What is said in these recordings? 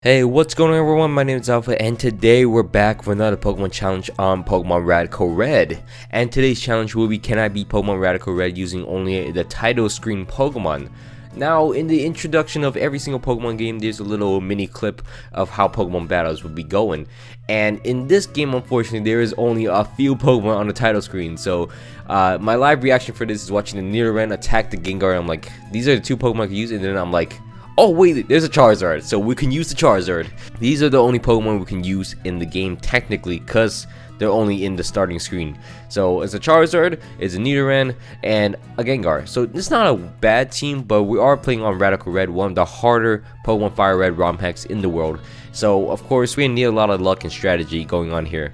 Hey, what's going on everyone? My name is Alpha and today we're back for another Pokemon challenge on Pokemon Radical Red. And today's challenge will be, can I beat Pokemon Radical Red using only the title screen Pokemon? Now, in the introduction of every single Pokemon game, there's a little mini clip of how Pokemon battles will be going. And in this game, unfortunately, there is only a few Pokemon on the title screen. So, my live reaction for this is watching the Nidoran attack the Gengar. I'm like, these are the two Pokemon I can use, and then I'm like, oh wait, there's a Charizard, so we can use the Charizard. These are the only Pokemon we can use in the game technically, because they're only in the starting screen. So it's a Charizard, it's a Nidoran, and a Gengar. So it's not a bad team, but we are playing on Radical Red, one of the harder Pokemon Fire Red Romhacks in the world. So of course we need a lot of luck and strategy going on here.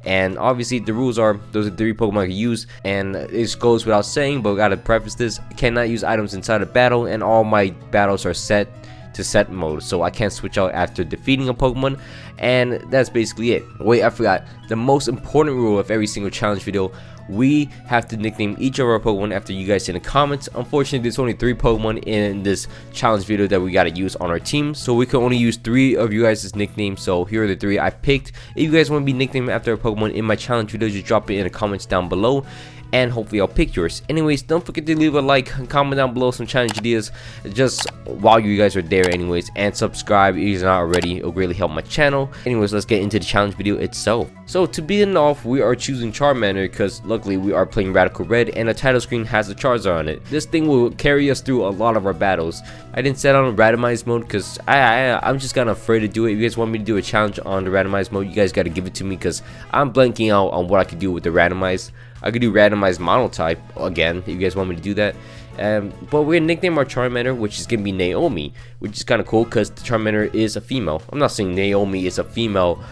And obviously the rules are, those are 3 Pokemon I can use, and it goes without saying, but we gotta preface this, I cannot use items inside a battle, and all my battles are set to set mode, so I can't switch out after defeating a Pokemon, and that's basically it. Wait, I forgot, the most important rule of every single challenge video, we have to nickname each of our Pokemon after you guys in the comments. Unfortunately, there's only 3 Pokemon in this challenge video that we gotta use on our team, so we can only use 3 of you guys' nicknames. So here are the 3 I picked. If you guys want to be nicknamed after a Pokemon in my challenge video, just drop it in the comments down below, and hopefully I'll pick yours. Anyways, don't forget to leave a like and comment down below some challenge ideas just while you guys are there anyways, and subscribe if you're not already. It'll greatly help my channel. Anyways, let's get into the challenge video itself. So to begin off, we are choosing Charmander because luckily we are playing Radical Red and the title screen has a Charizard on it. This thing will carry us through a lot of our battles. I didn't set on randomized mode because I'm just kind of afraid to do it. If you guys want me to do a challenge on the randomized mode, you guys got to give it to me because I'm blanking out on what I could do with the randomized. I could do randomized monotype again if you guys want me to do that. But we're gonna nickname our Charmander, which is gonna be Naomi, which is kind of cool because the Charmander is a female. I'm not saying Naomi is a female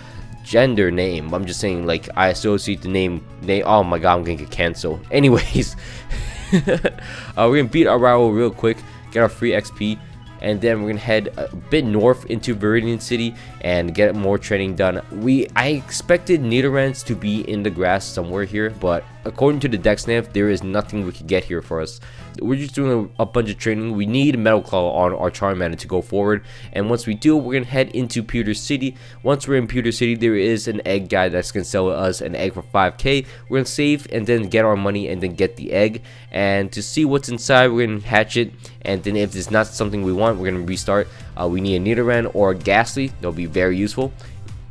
gender name. I'm just saying, like, I associate the name oh my god, I'm gonna get canceled. Anyways, we're gonna beat our rival real quick, get our free XP, and then we're gonna head a bit north into Viridian City and get more training done. I expected Nidorans to be in the grass somewhere here, but according to the Dexnav, there is nothing we could get here for us. We're just doing a bunch of training. We need Metal Claw on our Charmander to go forward, and once we do, we're gonna head into Pewter City. Once we're in Pewter City, there is an egg guy that's gonna sell us an egg for 5k. We're gonna save and then get our money and then get the egg, and to see what's inside, we're gonna hatch it, and then if it's not something we want, we're gonna restart. We need a Nidoran or a Ghastly. They'll be very useful.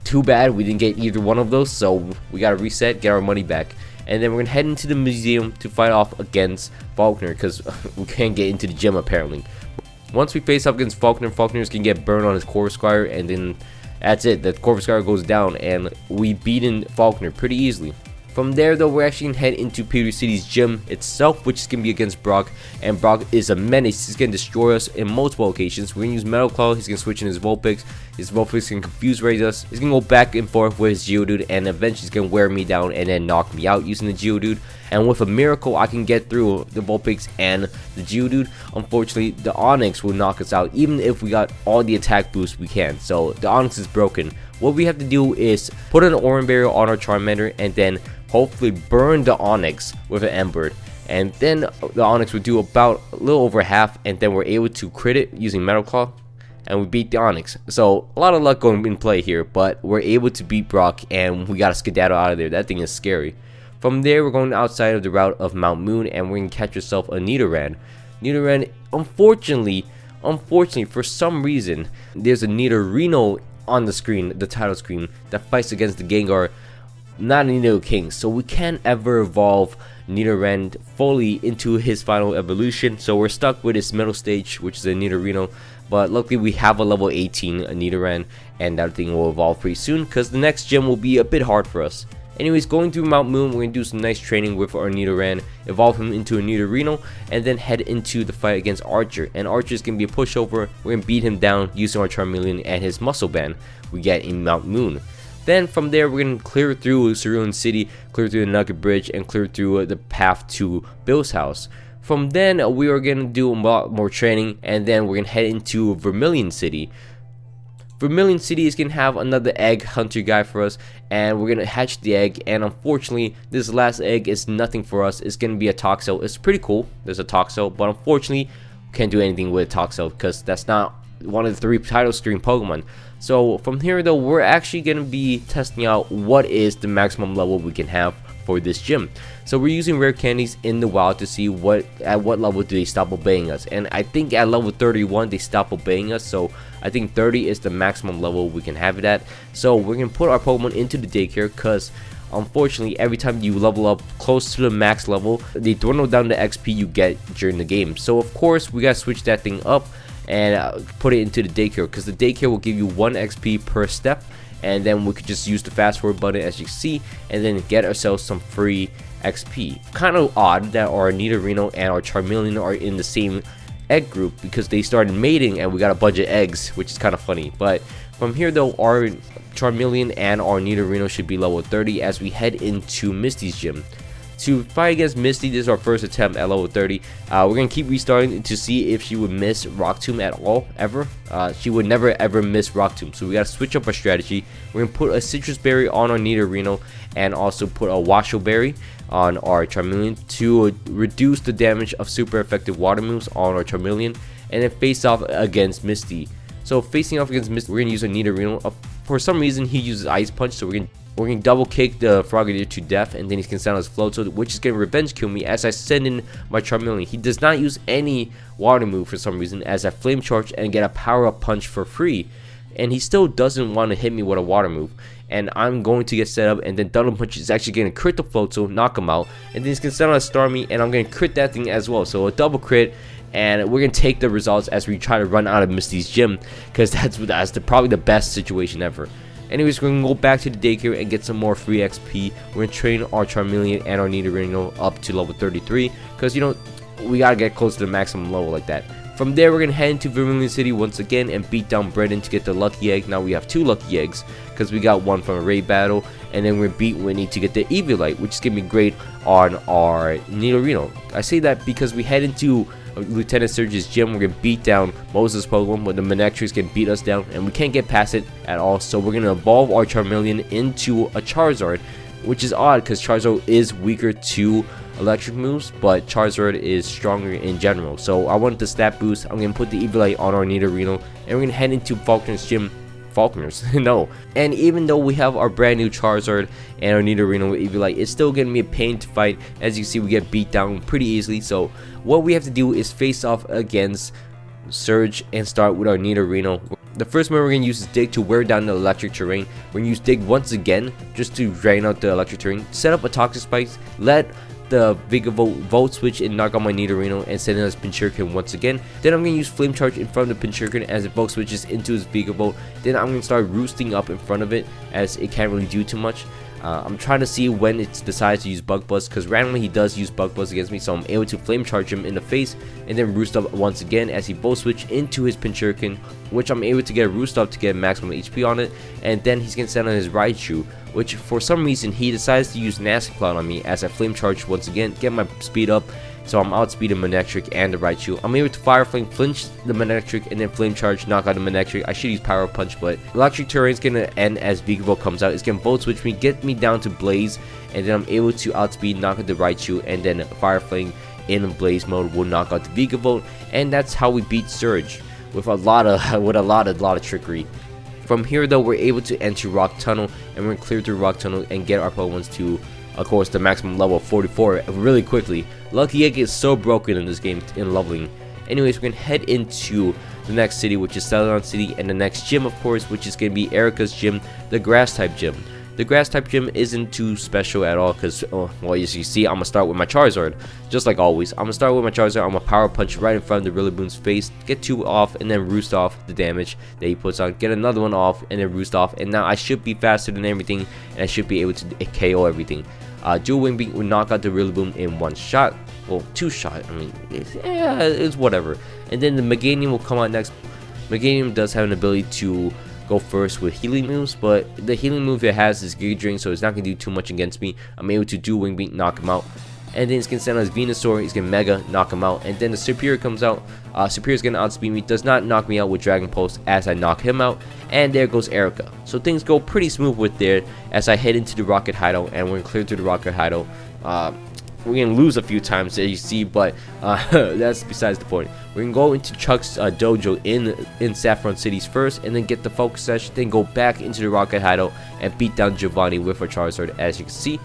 Too bad we didn't get either one of those, so we gotta reset, get our money back. And then we're gonna head into the museum to fight off against Faulkner because we can't get into the gym apparently. Once we face up against Faulkner, Faulkner's gonna get burned on his Corvisquire, and then that's it. The Corvisquire goes down, and we beaten Faulkner pretty easily. From there though, we're actually gonna head into Pewter City's gym itself, which is gonna be against Brock, and Brock is a menace. He's gonna destroy us in multiple locations. We're gonna use Metal Claw. He's gonna switch in his Vulpix. His Vulpix can confuse raise us. He's gonna go back and forth with his Geodude, and eventually he's gonna wear me down and then knock me out using the Geodude. And with a miracle, I can get through the Vulpix and the Geodude. Unfortunately, the Onix will knock us out even if we got all the attack boosts we can. So the Onix is broken. What we have to do is put an Aura Barrier on our Charmander and then hopefully burn the Onix with an Ember, and then the Onix would do about a little over half, and then we're able to crit it using Metal Claw, and we beat the Onix. So a lot of luck going in play here, but we're able to beat Brock, and we gotta skedaddle out of there. That thing is scary. From there, we're going outside of the route of Mount Moon, and we're gonna catch ourselves a Nidoran. Nidoran, unfortunately, for some reason, there's a Nidorino on the screen, the title screen, that fights against the Gengar, not a Nidoking, so we can't ever evolve Nidoran fully into his final evolution, so we're stuck with his middle stage, which is a Nidorino. But luckily we have a level 18 Nidoran, and that thing will evolve pretty soon because the next gym will be a bit hard for us. Anyways, going through Mount Moon, we're gonna do some nice training with our Nidoran, evolve him into a Nidorino, and then head into the fight against Archer. And Archer's gonna be a pushover. We're gonna beat him down using our Charmeleon and his Muscle Band we get in Mount Moon. Then from there, we're going to clear through Cerulean City, clear through the Nugget Bridge, and clear through the path to Bill's house. From then, we are going to do a lot more training, and then we're going to head into Vermilion City. Vermilion City is going to have another egg hunter guy for us, and we're going to hatch the egg, and unfortunately, this last egg is nothing for us. It's going to be a Toxel. It's pretty cool. There's a Toxel, but unfortunately, can't do anything with a Toxel because that's not one of the 3 title screen Pokemon. So from here though, we're actually going to be testing out what is the maximum level we can have for this gym. So we're using rare candies in the wild to see at what level do they stop obeying us, and I think at level 31 they stop obeying us, so I think 30 is the maximum level we can have it at. So we're gonna put our Pokemon into the daycare, because unfortunately every time you level up close to the max level, they dwindle down the XP you get during the game. So of course we gotta switch that thing up and put it into the daycare, because the daycare will give you 1 XP per step, and then we could just use the fast forward button as you see, and then get ourselves some free XP. Kind of odd that our Nidorino and our Charmeleon are in the same egg group, because they started mating and we got a bunch of eggs, which is kind of funny. But from here though, our Charmeleon and our Nidorino should be level 30 as we head into Misty's gym. To fight against Misty, this is our first attempt at level 30. We're going to keep restarting to see if she would miss Rock Tomb at all, ever. She would never ever miss Rock Tomb, so we got to switch up our strategy. We're going to put a Citrus Berry on our Nidorino and also put a Washo Berry on our Charmeleon to reduce the damage of super effective water moves on our Charmeleon, and then face off against Misty. So facing off against Misty, we're going to use a Nidorino. For some reason, he uses Ice Punch, so we're going to double kick the Frogadier to death, and then he can send us Floatzel, which is going to revenge kill me as I send in my Charmeleon. He does not use any water move for some reason, as I flame charge and get a power up punch for free, and he still doesn't want to hit me with a water move. And I'm going to get set up, and then Thunder Punch is actually going to crit the Floatzel, knock him out, and then he's going to send out a Starmie, and I'm going to crit that thing as well. So a double crit, and we're going to take the results as we try to run out of Misty's gym, because that's probably the best situation ever. Anyways, we're going to go back to the daycare and get some more free XP. We're going to train our Charmeleon and our Nidorino up to level 33, because, you know, we got to get close to the maximum level like that. From there, we're going to head into Vermilion City once again and beat down Brendan to get the Lucky Egg. Now we have 2 Lucky Eggs, because we got 1 from a raid battle. And then we're going to beat Winnie to get the Eviolite, which is going to be great on our Nidorino. I say that because we head into Lieutenant Surge's gym. We're going to beat down Moses' Pokemon, but the Manectrics can beat us down, and we can't get past it at all. So we're going to evolve our Charmeleon into a Charizard, which is odd because Charizard is weaker to electric moves, but Charizard is stronger in general. So I wanted the stat boost. I'm going to put the Eviolite on our Nidorino, and we're going to head into Faulkner's gym. No. And even though we have our brand new Charizard and our Nidorino with Eviolite, it's still going to be a pain to fight. As you see, we get beat down pretty easily. So what we have to do is face off against Surge and start with our Nidorino. The first move we're going to use is Dig to wear down the electric terrain. We're going to use Dig once again just to drain out the electric terrain. Set up a Toxic Spike. Let the Volt switch and knock out my Nidorino and send in his Pincurkin once again. Then I'm going to use Flame Charge in front of the Pincurkin as it Volt switches into his Vigavolt. Then I'm going to start roosting up in front of it as it can't really do too much. I'm trying to see when it decides to use Bug Buzz, because randomly he does use Bug Buzz against me, so I'm able to Flame Charge him in the face and then Roost up once again as he Volt Switch into his Pincurkin, which I'm able to get Roost up to get maximum HP on it, and then he's going to send on his Raichu, which for some reason he decides to use Nasty Cloud on me as I Flame Charge once again, get my speed up. So I'm outspeeding Manectric and the Raichu. I'm able to Fire Flame, flinch the Manectric, and then Flame Charge, knock out the Manectric. I should use Power Punch, but Electric Terrain is going to end as Vigavolt comes out. It's going to Volt Switch me, get me down to Blaze, and then I'm able to outspeed, knock out the Raichu, and then Fire Flame in Blaze mode will knock out the Vigavolt, and that's how we beat Surge with a lot of trickery. From here though, we're able to enter Rock Tunnel, and we're going to clear through Rock Tunnel and get our Pokemons to, of course, the maximum level of 44 really quickly. Lucky Egg is so broken in this game in leveling. Anyways, we're going to head into the next city, which is Saffron City, and the next gym, of course, which is going to be Erika's gym, the Grass type gym. The Grass type gym isn't too special at all because, well, as you see, I'm going to start with my Charizard. Just like always, I'm going to start with my Charizard. I'm going to Power Punch right in front of the Rillaboom's face, get 2 off, and then Roost off the damage that he puts on. Get another one off, and then Roost off. And now I should be faster than everything, and I should be able to KO everything. Dual Wing Beat will knock out the Rillaboom in 1 shot. Well, 2 shot. I mean, it's whatever. And then the Meganium will come out next. Meganium does have an ability to go first with healing moves, but the healing move it has is Giga Drain, so it's not going to do too much against me. I'm able to do Wing Beat, knock him out. And then it's going to send out his Venusaur, he's going to Mega, knock him out. And then the Superior comes out. Superior is going to outspeed me, does not knock me out with Dragon Pulse as I knock him out. And there goes Erika. So things go pretty smooth with there as I head into the Rocket Hideout, and we're going to clear through the Rocket Hideout. we're gonna lose a few times as you see, but that's besides the point. We're gonna go into Chuck's dojo in Saffron Cities first, and then get the focus session, then go back into the Rocket Hideout and beat down Giovanni with a Charizard. As you can see,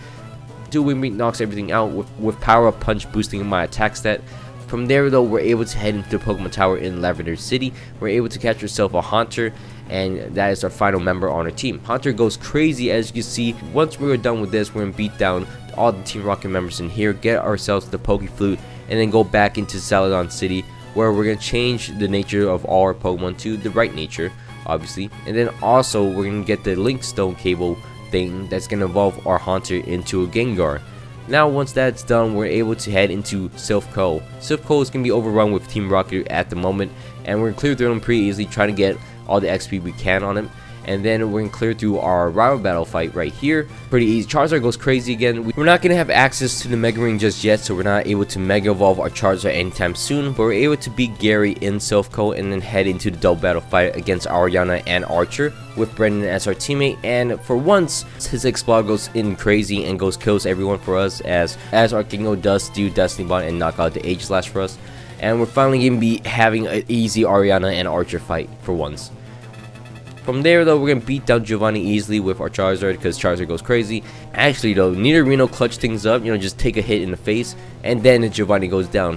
Dual Wing Beat knocks everything out with Power Up Punch boosting my attack stat. From there though, we're able to head into the Pokemon Tower in Lavender City. We're able to catch ourselves a Haunter, and that is our final member on our team. Haunter goes crazy, as you can see. Once we're done with this, we're gonna beat down all the Team Rocket members in here, get ourselves the Poke Flute, and then go back into Celadon City, where we're gonna change the nature of all our Pokemon to the right nature, obviously. And then also we're gonna get the Link Stone Cable thing that's gonna evolve our Haunter into a Gengar. Now once that's done, we're able to head into Silph is gonna be overrun with Team Rocket at the moment, and we're gonna clear through them pretty easily, trying to get all the XP we can on him. And then we're gonna clear through our rival battle fight right here. Pretty easy. Charizard goes crazy again. We're not gonna have access to the Mega Ring just yet, so we're not able to Mega Evolve our Charizard anytime soon. But we're able to beat Gary in Silph and then head into the double battle fight against Ariana and Archer with Brendan as our teammate. And for once, his Explode goes in crazy and kills everyone for us, as our Kingo does do Destiny Bond and knock out the Aegislash for us. And we're finally gonna be having an easy Ariana and Archer fight for once. From there though, we're gonna beat down Giovanni easily with our Charizard, because Charizard goes crazy. Actually though, Nidorino clutch things up, just take a hit in the face, and then Giovanni goes down.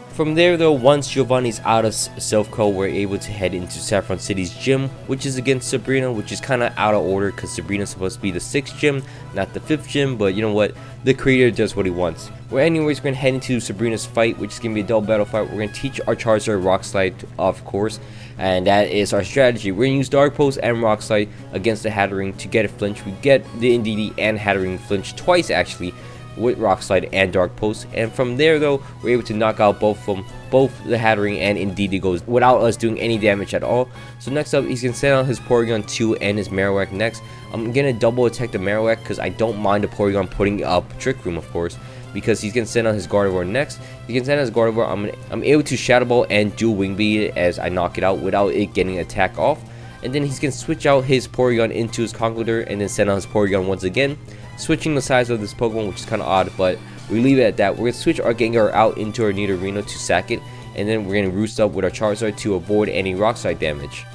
From there though, once Giovanni's out of Silph, we're able to head into Saffron City's gym, which is against Sabrina, which is kind of out of order because Sabrina's supposed to be the 6th gym, not the 5th gym, but you know what, the creator does what he wants. Well, anyways, we're going to head into Sabrina's fight, which is going to be a double battle fight. We're going to teach our Charizard Rock Slide, of course, and that is our strategy. We're going to use Dark Pulse and Rock Slide against the Hattering to get a flinch. We get the Indeedee and Hattering flinch twice actually, with Rock Slide and Dark Pulse. And from there though, we're able to knock out both of them. Both the Hattering and Indeedee goes without us doing any damage at all. So next up, he's gonna send out his Porygon 2 and his Marowak next. I'm gonna double attack the Marowak because I don't mind the Porygon putting up Trick Room, of course, because he's gonna send out his Gardevoir next. He can send out his Gardevoir. I'm able to Shadow Ball and Dual Wing Beat it as I knock it out without it getting attack off. And then he's gonna switch out his Porygon into his Conkeldurr and then send out his Porygon once again, switching the size of this Pokemon, which is kind of odd, but we leave it at that. We're gonna switch our Gengar out into our Nidorino to sack it, and then we're gonna roost up with our Charizard to avoid any Rock Slide damage.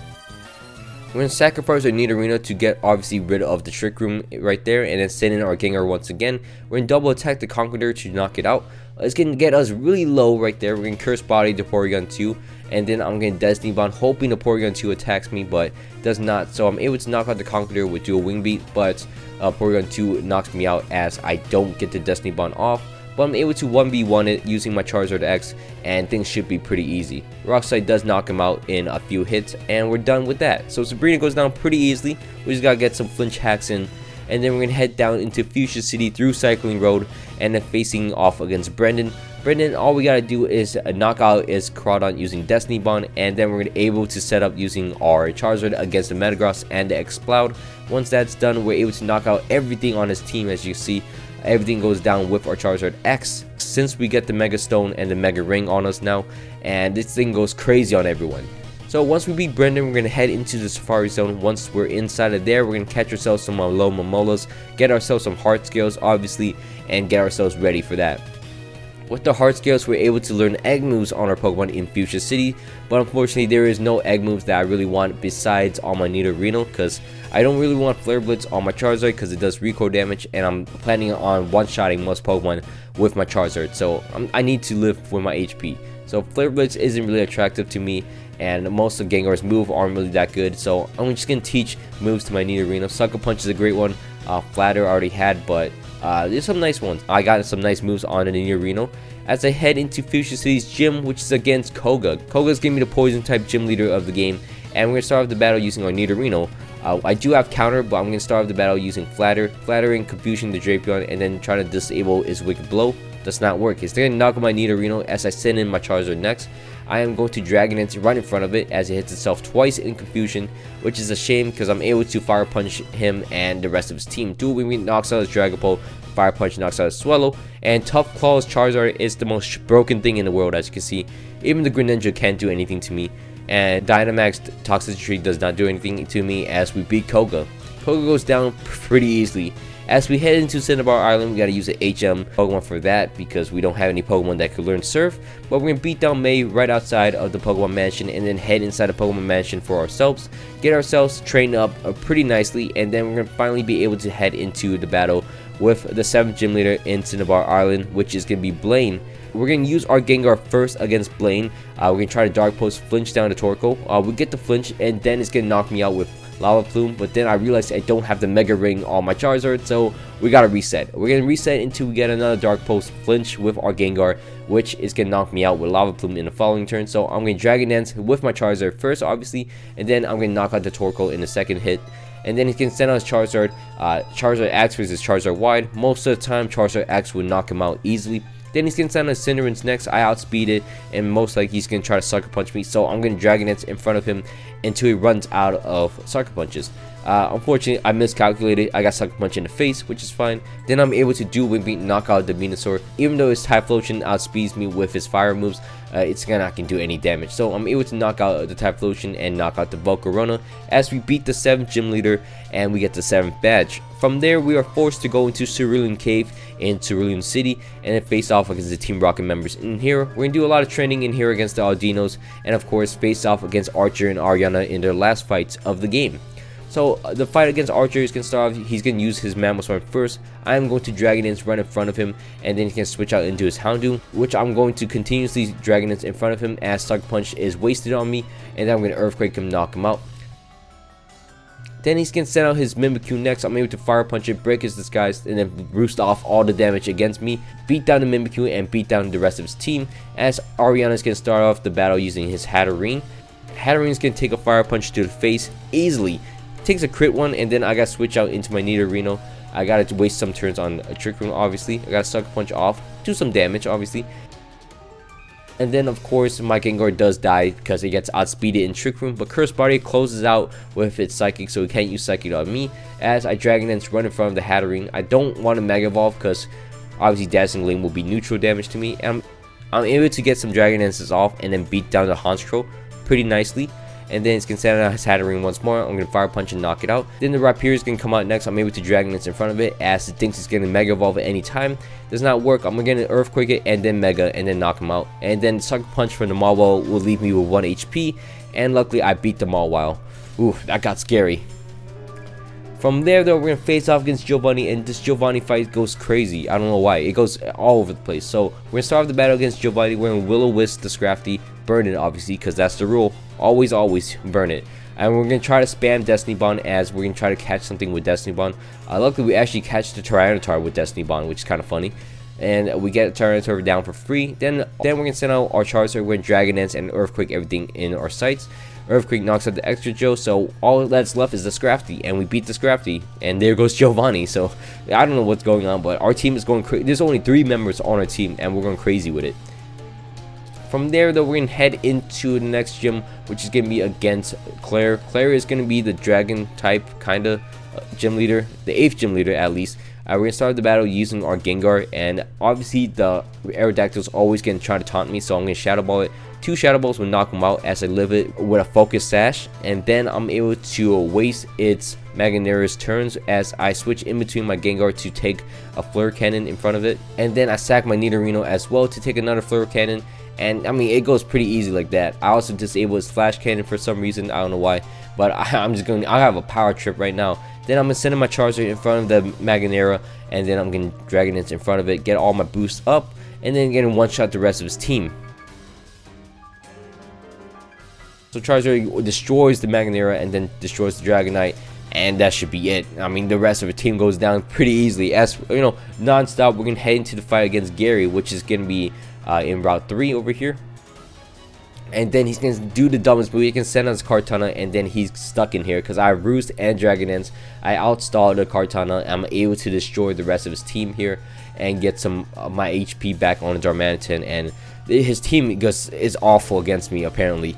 We're gonna sacrifice our Nidorino to get obviously rid of the Trick Room right there, and then send in our Gengar once again. We're gonna double attack the Conkeldurr to knock it out. It's gonna get us really low right there. We're gonna Curse Body the Porygon 2, and then I'm gonna Destiny Bond, hoping the Porygon 2 attacks me, but does not. So I'm able to knock out the Conkeldurr with Dual Wing Beat, but Porygon 2 knocks me out as I don't get the Destiny Bond off. But I'm able to 1v1 it using my Charizard X, and things should be pretty easy. Rock Slide does knock him out in a few hits, and we're done with that. So Sabrina goes down pretty easily. We just gotta get some flinch hacks in, and then we're gonna head down into Fuchsia City through Cycling Road, and then facing off against Brendan. Brendan, all we gotta do is knock out his Crawdon using Destiny Bond, and then we're gonna able to set up using our Charizard against the Metagross and the Exploud. Once that's done, we're able to knock out everything on his team. As you see, everything goes down with our Charizard X, since we get the Mega Stone and the Mega Ring on us now, and this thing goes crazy on everyone. So once we beat Brendan, we're gonna head into the Safari Zone. Once we're inside of there, we're gonna catch ourselves some low Momolas, get ourselves some Heart Scales obviously, and get ourselves ready for that. With the Heart Scales, we're able to learn egg moves on our Pokemon in Fuchsia City, but unfortunately there is no egg moves that I really want besides on my Nidorino, because I don't really want Flare Blitz on my Charizard because it does recoil damage, and I'm planning on one-shotting most Pokemon with my Charizard, so I need to live with my HP. So Flare Blitz isn't really attractive to me, and most of Gengar's moves aren't really that good, so I'm just going to teach moves to my Nidorino. Sucker Punch is a great one. Flatter I already had, but there's some nice ones. I got some nice moves on the Nidorino as I head into Fuchsia City's gym, which is against Koga. Koga's giving me the poison type gym leader of the game, and we're going to start off the battle using our Nidorino. I do have counter, but I'm going to start off the battle using Flattering, Confusion the Drapion, and then trying to disable his Wicked Blow. Does not work. It's going to knock out my Nidorino as I send in my Charizard next. I am going to Dragon Dance right in front of it as it hits itself twice in Confusion, which is a shame because I'm able to Fire Punch him and the rest of his team. Dual Wing Beat knocks out his Dragapult, Fire Punch knocks out his Swallow, and Tough Claw's Charizard is the most broken thing in the world, as you can see. Even the Greninja can't do anything to me, and Dynamax Toxicity does not do anything to me as we beat Koga. Koga goes down pretty easily. As we head into Cinnabar Island, we gotta use an HM Pokemon for that because we don't have any Pokemon that could learn Surf. But we're gonna beat down May right outside of the Pokemon Mansion and then head inside the Pokemon Mansion for ourselves. Get ourselves trained up pretty nicely, and then we're gonna finally be able to head into the battle with the 7th gym leader in Cinnabar Island, which is gonna be Blaine. We're going to use our Gengar first against Blaine. We're going to try to Dark Pulse, flinch down to Torkoal. We get the flinch, and then it's going to knock me out with Lava Plume. But then I realized I don't have the Mega Ring on my Charizard, so we got to reset. We're going to reset until we get another Dark Pulse flinch with our Gengar, which is going to knock me out with Lava Plume in the following turn. So I'm going to Dragon Dance with my Charizard first, obviously, and then I'm going to knock out the Torkoal in the second hit. And then he can send out his Charizard. Charizard X versus Charizard Wide. Most of the time, Charizard X would knock him out easily. Then he's going to send a Cinderace next. I outspeed it, and most likely he's going to try to Sucker Punch me. So I'm going to Dragon Dance in front of him until he runs out of Sucker Punches. Unfortunately, I miscalculated. I got Sucker Punch in the face, which is fine. Then I'm able to do Wing Beat, knock out the Venusaur. Even though his Typhlosion outspeeds me with his fire moves, it's not going to do any damage. So I'm able to knock out the Typhlosion and knock out the Volcarona as we beat the 7th gym leader and we get the 7th badge. From there, we are forced to go into Cerulean Cave in Cerulean City and then face off against the Team Rocket members in here. We're going to do a lot of training in here against the Aldinos, and of course face off against Archer and Ariana in their last fights of the game. So the fight against Archer is going to start off. He's going to use his Mamoswine first. I'm going to Dragon Dance right in front of him, and then he can switch out into his Houndoom, which I'm going to continuously Dragon Dance in front of him as Sucker Punch is wasted on me, and then I'm going to Earthquake him, knock him out. Then he's going to send out his Mimikyu next. I'm able to Fire Punch it, break his disguise, and then roost off all the damage against me, beat down the Mimikyu, and beat down the rest of his team, as Ariana is going to start off the battle using his Hatterene. Hatterene is going to take a Fire Punch to the face easily. Takes a crit one, and then I got to switch out into my Nidorino. I got to waste some turns on a Trick Room, obviously. I got to Sucker Punch off, do some damage, obviously. And then, of course, my Gengar does die because it gets outspeeded in Trick Room. But Curse Body closes out with its Psychic, so it can't use Psychic on me. As I Dragon Dance run in front of the Hatterene. I don't want to Mega Evolve because obviously Dazzling Gleam will be neutral damage to me. And I'm able to get some Dragon Dances off and then beat down the Honchkrow pretty nicely. And then it's going to send out his Hatterene once more. I'm going to Fire Punch and knock it out. Then the Rhyperior is going to come out next. I'm able to Dragon Dance in front of it as it thinks it's going to Mega Evolve at any time. Does not work. I'm going to Earthquake it and then Mega and then knock him out. And then Sucker Punch from the Mawile will leave me with 1 HP. And luckily I beat the Mawile. Ooh, that got scary. From there though, we're going to face off against Giovanni, and this Giovanni fight goes crazy. I don't know why. It goes all over the place. So we're going to start off the battle against Giovanni. We're going to Will-O-Wisp the Scrafty. Burn it, obviously, because that's the rule. Always burn it. And we're going to try to spam Destiny Bond as we're going to try to catch something with Destiny Bond. Luckily, we actually catch the Tyranitar with Destiny Bond, which is kind of funny. And we get Tyranitar down for free. Then we're going to send out our Charizard. We're going to Dragon Dance and Earthquake everything in our sights. Earthquake knocks out the Extra Joe, so all that's left is the Scrafty, and we beat the Scrafty, and there goes Giovanni. So I don't know what's going on, but our team is going crazy. There's only 3 members on our team, and we're going crazy with it. From there though, we're going to head into the next gym, which is going to be against Claire. Claire is going to be the dragon type kind of gym leader, the 8th gym leader at least. We're going to start the battle using our Gengar, and obviously the Aerodactyl is always going to try to taunt me, so I'm going to Shadow Ball it. 2 Shadow Balls will knock him out as I live it with a Focus Sash, and then I'm able to waste its Magnera's turns as I switch in between my Gengar to take a Flare Cannon in front of it, and then I sack my Nidorino as well to take another Flare Cannon. And I mean, it goes pretty easy like that. I also disable his Flash Cannon for some reason. I don't know why, but I have a power trip right now. Then I'm gonna send my Charizard in front of the Magnera, and then I'm gonna Dragon Dance in front of it, get all my boosts up, and then get one shot the rest of his team. So Charizard destroys the Magnera and then destroys the Dragonite, and that should be it. I mean, the rest of the team goes down pretty easily. As you know, non-stop, we're gonna head into the fight against Gary, which is gonna be in Route 3 over here. And then he's gonna do the dumbest move. He can send us Kartana, and then he's stuck in here because I Roost and Dragon Dance. I outstall the Kartana. I'm able to destroy the rest of his team here and get some my HP back on Darmanitan, and his team is awful against me apparently.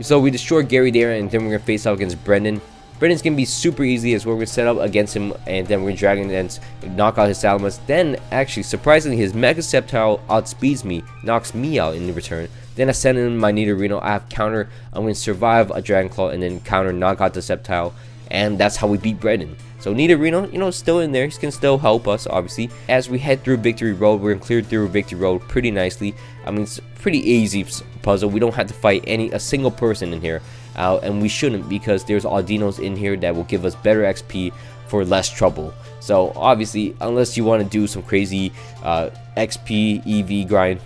So we destroy Gary there, and then we're gonna face off against Brendan. Brendan's gonna be super easy as well. We're gonna set up against him, and then we're gonna Dragon Dance, knock out his Salamas. Then, actually, surprisingly, his Mega Sceptile outspeeds me, knocks me out in return. Then I send in my Nidorino. I have counter. I'm gonna survive a Dragon Claw and then counter, knock out the Sceptile. and that's how we beat Brennan. So Nidorino, you know, still in there. He can still help us, obviously. As we head through Victory Road, we're gonna clear through Victory Road pretty nicely. I mean, it's a pretty easy puzzle. We don't have to fight a single person in here, and we shouldn't, because there's Audinos in here that will give us better XP for less trouble. So obviously, unless you want to do some crazy XP EV grind,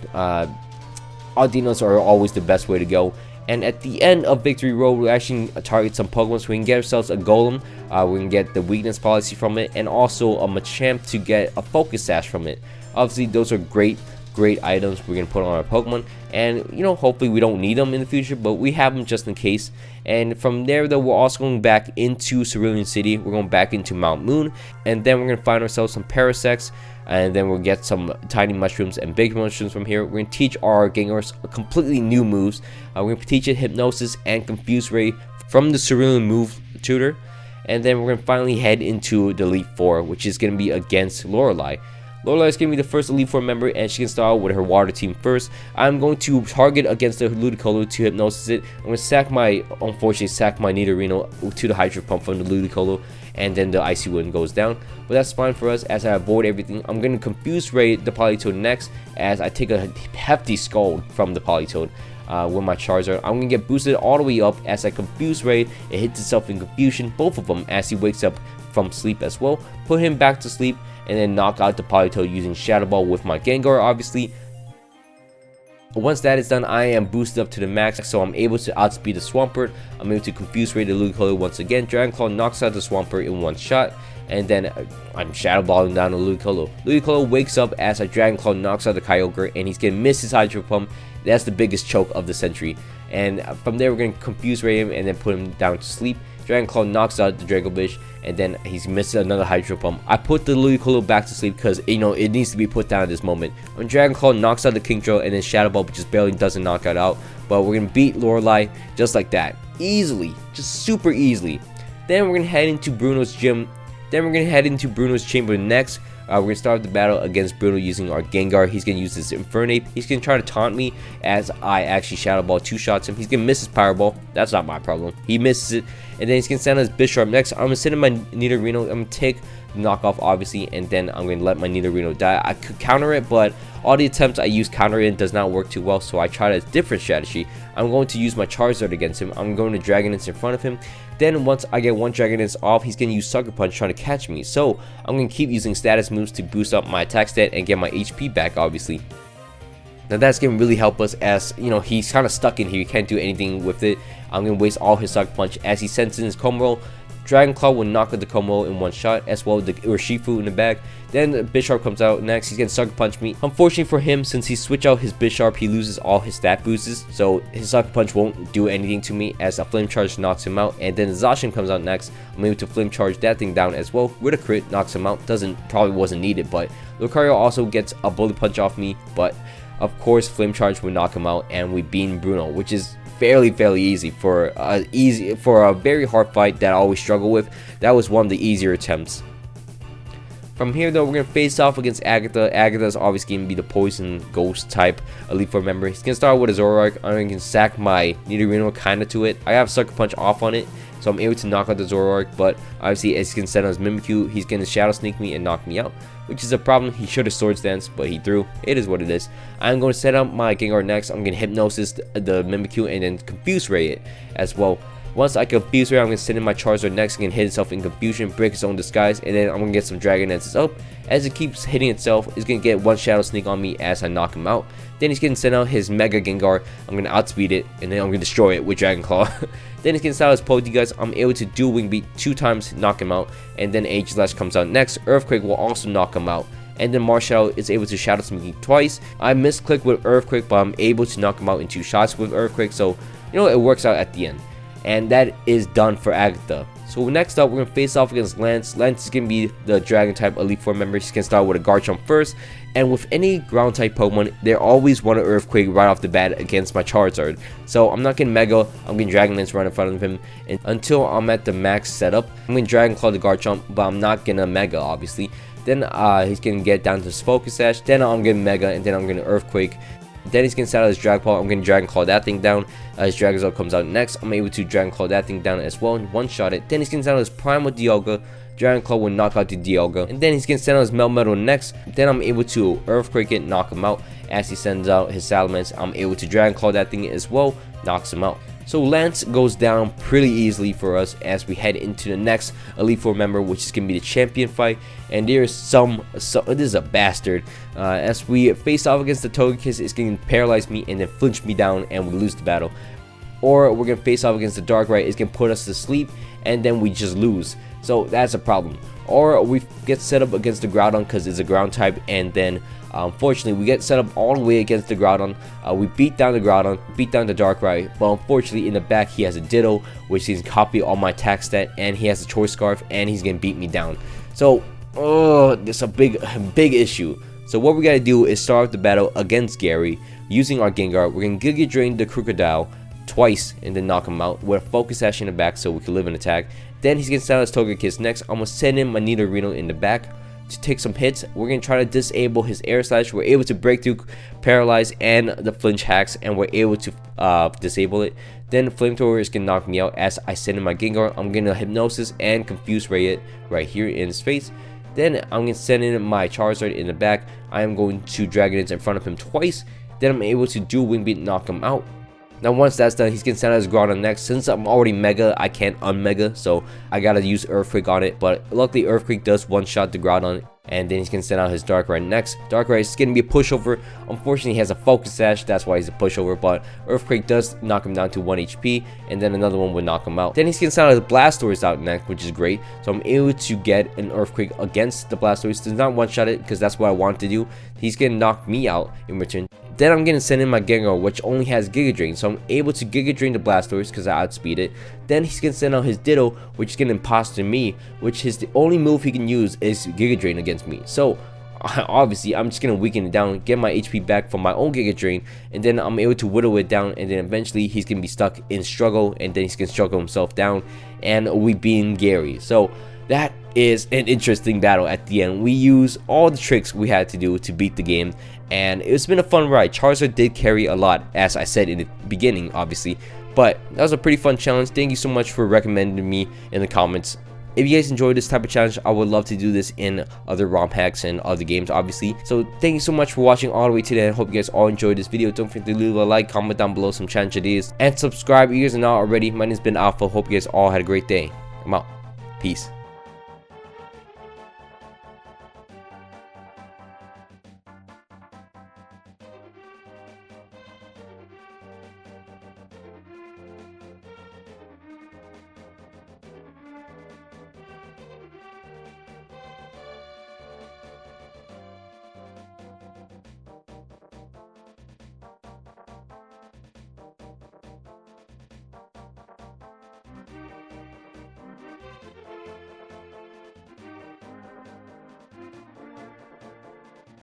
Audinos are always the best way to go. And at the end of Victory Road, we actually target some Pokemon, so we can get ourselves a Golem. We can get the weakness policy from it, and also a Machamp to get a Focus Sash from it. Obviously, those are great items we're gonna put on our Pokemon, and you know, hopefully we don't need them in the future, but we have them just in case. And from there, though, we're also going back into Cerulean City. We're going back into Mount Moon, and then we're gonna find ourselves some Parasects, and then we'll get some tiny mushrooms and big mushrooms from here. We're going to teach our Gengars completely new moves. We're going to teach it Hypnosis and Confuse Ray from the Cerulean move tutor. And then we're going to finally head into the Elite Four, which is going to be against Lorelei. Lorelei is going to be the first Elite Four member, and she can start with her water team first. I'm going to target against the Ludicolo to Hypnosis it. I'm going to unfortunately sack my Nidorino to the Hydro Pump from the Ludicolo, and then the Icy Wind goes down. But that's fine for us as I avoid everything. I'm going to Confuse Ray the Politoed next, as I take a hefty Scald from the Politoed with my Charizard. I'm going to get boosted all the way up as I Confuse Ray. It hits itself in confusion, both of them, as he wakes up from sleep as well. Put him back to sleep, and then knock out the Politoed using Shadow Ball with my Gengar, obviously. Once that is done, I am boosted up to the max, so I'm able to outspeed the Swampert. I'm able to Confuse Ray the Ludicolo once again. Dragon Claw knocks out the Swampert in one shot, and then I'm Shadow Balling down the Ludicolo. Ludicolo wakes up as a Dragon Claw knocks out the Kyogre, and he's gonna miss his Hydro Pump. That's the biggest choke of the century. And from there, we're gonna Confuse Ray him and then put him down to sleep. Dragon Claw knocks out the Dracovish, and then he's missing another Hydro Pump. I put the Ludicolo back to sleep because, you know, it needs to be put down at this moment. When Dragon Claw knocks out the Kingdra, and then Shadow Ball just barely doesn't knock it out. But we're going to beat Lorelei just like that. Easily. Just super easily. Then we're going to head into Bruno's gym. Then we're going to head into Bruno's chamber next. We're going to start the battle against Bruno using our Gengar. He's going to use his Infernape. He's going to try to taunt me as I actually Shadow Ball 2-shots him. He's going to miss his Power Ball. That's not my problem. He misses it. And then he's going to send his Bisharp next. I'm going to send him my Nidorino. I'm going to take the knockoff, obviously, and then I'm going to let my Nidorino die. I could counter it, but all the attempts I use counter it does not work too well, so I tried a different strategy. I'm going to use my Charizard against him. I'm going to Dragon Dance in front of him. Then once I get one Dragon Dance off, he's going to use Sucker Punch trying to catch me. So I'm going to keep using status moves to boost up my attack stat and get my HP back, obviously. Now that's going to really help us, as, you know, he's kind of stuck in here. He can't do anything with it. I'm going to waste all his Sucker Punch as he sends in his Comb Roll. Dragon Claw will knock out the Comb Roll in one shot, as well as the Urshifu in the back. Then Bisharp comes out next. He's going to Sucker Punch me. Unfortunately for him, since he switched out his Bisharp, he loses all his stat boosts, so his Sucker Punch won't do anything to me, as a Flame Charge knocks him out. And then Zacian comes out next. I'm able to Flame Charge that thing down as well with a crit, knocks him out. Probably wasn't needed, but Lucario also gets a Bullet Punch off me, but of course Flame Charge will knock him out, and we beat Bruno, which is fairly easy for a very hard fight that I always struggle with. That was one of the easier attempts. From here, though, we're going to face off against Agatha. Agatha is obviously going to be the Poison Ghost type Elite Four member. He's going to start with a Zoroark. I'm going to sack my Nidorino kind of to it. I have Sucker Punch off on it, so I'm able to knock out the Zoroark, but obviously as he can send on his Mimikyu, he's going to Shadow Sneak me and knock me out, which is a problem. He should have Swords Dance, but he threw. It is what it is. I'm going to set up my Gengar next. I'm going to Hypnosis the Mimikyu and then Confuse Ray it as well. Once I Confuse Ray, I'm going to send in my Charizard next. It can hit itself in confusion, break its own disguise, and then I'm going to get some Dragon Dances up. As it keeps hitting itself, it's going to get one Shadow Sneak on me as I knock him out. Then he's going to send out his Mega Gengar. I'm going to outspeed it, and then I'm going to destroy it with Dragon Claw. Then he's going to start his Polteagus. I'm able to dual Wing Beat 2 times, knock him out. And then Aegislash comes out next. Earthquake will also knock him out. And then Marshadow is able to Shadow Sneak me twice. I misclick with Earthquake, but I'm able to knock him out in 2 shots with Earthquake. So, you know, it works out at the end. And that is done for Agatha. So next up, we're going to face off against Lance. Lance is going to be the Dragon type Elite Four member. He's going to start with a Garchomp first. And with any ground type Pokemon, they always want an Earthquake right off the bat against my Charizard. So I'm not going to Mega, I'm going to Dragon Lance right in front of him. And until I'm at the max setup, I'm going to Dragon Claw the Garchomp, but I'm not going to Mega, obviously. Then he's going to get down to his Focus Sash. Then I'm going to Mega, and then I'm going to Earthquake. Then he's gonna set out his Dragon Ball. I'm gonna Dragon Claw that thing down. His Dragonzord comes out next. I'm able to Dragon Claw that thing down as well and one-shot it. Then he's gonna set out his Primal Dialga. Dragon Claw will knock out the Dialga. And then he's gonna send out his Melmetal next. Then I'm able to Earthquake it, knock him out. As he sends out his Salamence, I'm able to Dragon Claw that thing as well, knocks him out. So Lance goes down pretty easily for us as we head into the next Elite Four member, which is going to be the champion fight. And there is this is a bastard. As we face off against the Togekiss, it's going to paralyze me and then flinch me down and we lose the battle. Or we're going to face off against the Darkrai, it's going to put us to sleep and then we just lose. So that's a problem. Or we get set up against the Groudon because it's a ground type, and then unfortunately we get set up all the way against the Groudon. We beat down the Groudon, beat down the Darkrai, but unfortunately in the back he has a Ditto, which he can copy all my attack stat, and he has a Choice Scarf, and he's gonna beat me down. So this is a big issue. So what we gotta do is start off the battle against Gary using our Gengar. We're gonna Giga Drain the Crocodile twice and then knock him out with a Focus Sash in the back so we can live an attack. Then he's gonna send out his Togekiss next. I'm gonna send in my Nidorino in the back to take some hits. We're gonna try to disable his Air Slash. We're able to break through, paralyze, and the flinch hacks, and we're able to disable it. Then Flamethrower is gonna knock me out as I send in my Gengar. I'm gonna Hypnosis and Confuse Ray it right here in his face. Then I'm gonna send in my Charizard in the back. I am going to Dragon Dance in front of him twice. Then I'm able to do Wing Beat, knock him out. Now once that's done, he's gonna send out his Groudon next. Since I'm already Mega, I can't unmega, so I gotta use Earthquake on it. But luckily Earthquake does one-shot the Groudon, and then he's gonna send out his Darkrai next. Darkrai is gonna be a pushover. Unfortunately, he has a Focus Sash, that's why he's a pushover. But Earthquake does knock him down to 1 HP, and then another one would knock him out. Then he's gonna send out his Blastoise out next, which is great. So I'm able to get an Earthquake against the Blastoise. Does not one-shot it because that's what I want to do. He's gonna knock me out in return. Then I'm gonna send in my Gengar, which only has Giga Drain, so I'm able to Giga Drain the Blastoise because I outspeed it. Then he's gonna send out his Ditto, which is gonna imposter me, which is the only move he can use is Giga Drain against me. So obviously I'm just gonna weaken it down, get my HP back from my own Giga Drain, and then I'm able to whittle it down, and then eventually he's gonna be stuck in struggle, and then he's gonna struggle himself down, and we beat Gary. So that is an interesting battle at the end. We use all the tricks we had to do to beat the game, and it's been a fun ride. Charizard did carry a lot, as I said in the beginning, obviously, but that was a pretty fun challenge. Thank you so much for recommending me in the comments. If you guys enjoyed this type of challenge, I would love to do this in other Romhacks and other games, obviously. So thank you so much for watching all the way today. I hope you guys all enjoyed this video. Don't forget to leave a like, comment down below some challenge ideas, and subscribe if you guys are not already. My name's been Alpha. Hope you guys all had a great day. I'm out. Peace.